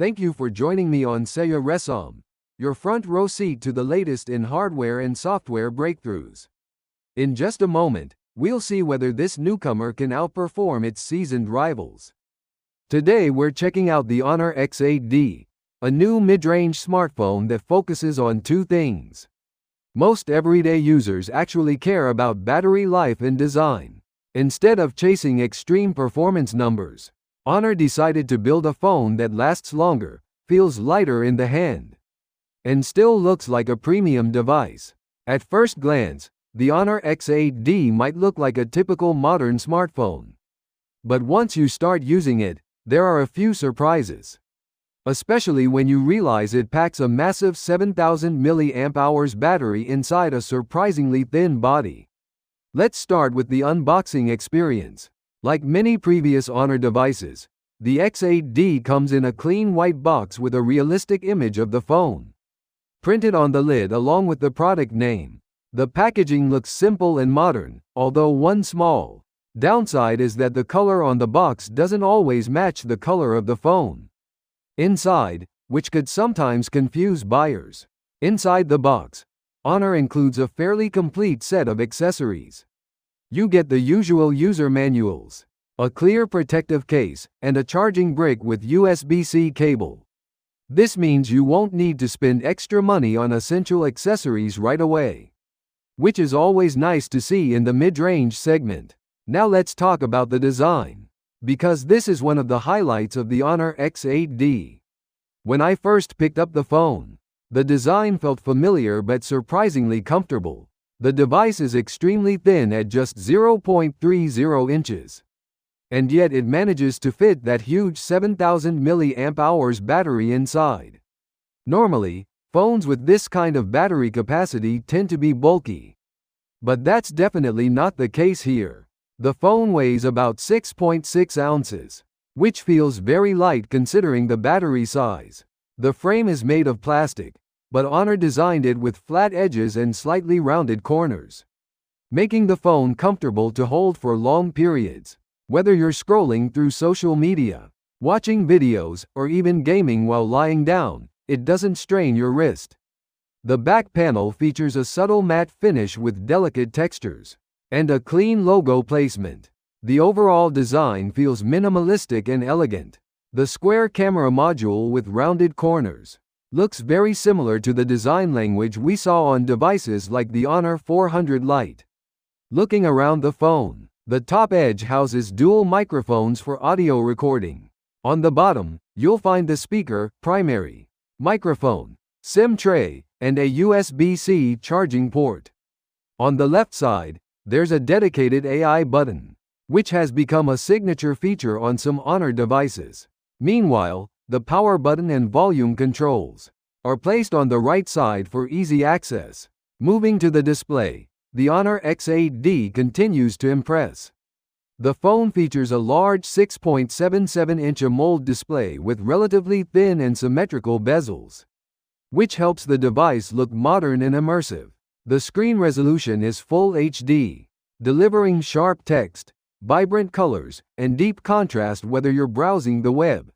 Thank you for joining me on Saya Resam, your front row seat to the latest in hardware and software breakthroughs. In just a moment, we'll see whether this newcomer can outperform its seasoned rivals. Today we're checking out the Honor X8D, a new mid-range smartphone that focuses on two things. Most everyday users actually care about battery life and design. Instead of chasing extreme performance numbers, Honor decided to build a phone that lasts longer, feels lighter in the hand, and still looks like a premium device. At first glance, the Honor X8D might look like a typical modern smartphone. But once you start using it, there are a few surprises. Especially when you realize it packs a massive 7,000 mAh battery inside a surprisingly thin body. Let's start with the unboxing experience. Like many previous Honor devices, the X8D comes in a clean white box with a realistic image of the phone printed on the lid along with the product name. The packaging looks simple and modern, although one small downside is that the color on the box doesn't always match the color of the phone inside, which could sometimes confuse buyers. Inside the box, Honor includes a fairly complete set of accessories. You get the usual user manuals, a clear protective case, and a charging brick with USB-C cable. This means you won't need to spend extra money on essential accessories right away, which is always nice to see in the mid-range segment. Now let's talk about the design, because this is one of the highlights of the Honor X8D. When I first picked up the phone, the design felt familiar but surprisingly comfortable. The device is extremely thin at just 0.30 inches. And yet it manages to fit that huge 7,000 mAh battery inside. Normally, phones with this kind of battery capacity tend to be bulky. But that's definitely not the case here. The phone weighs about 6.6 ounces, which feels very light considering the battery size. The frame is made of plastic, but Honor designed it with flat edges and slightly rounded corners, making the phone comfortable to hold for long periods. Whether you're scrolling through social media, watching videos, or even gaming while lying down, it doesn't strain your wrist. The back panel features a subtle matte finish with delicate textures and a clean logo placement. The overall design feels minimalistic and elegant. The square camera module with rounded corners looks very similar to the design language we saw on devices like the Honor 400 Lite. Looking around the phone, the top edge houses dual microphones for audio recording. On the bottom, you'll find the speaker, primary microphone, SIM tray, and a USB-C charging port. On the left side, there's a dedicated AI button, which has become a signature feature on some Honor devices. Meanwhile, the power button and volume controls are placed on the right side for easy access. Moving to the display, the Honor X8D continues to impress. The phone features a large 6.77-inch AMOLED display with relatively thin and symmetrical bezels, which helps the device look modern and immersive. The screen resolution is Full HD, delivering sharp text, vibrant colors, and deep contrast whether you're browsing the web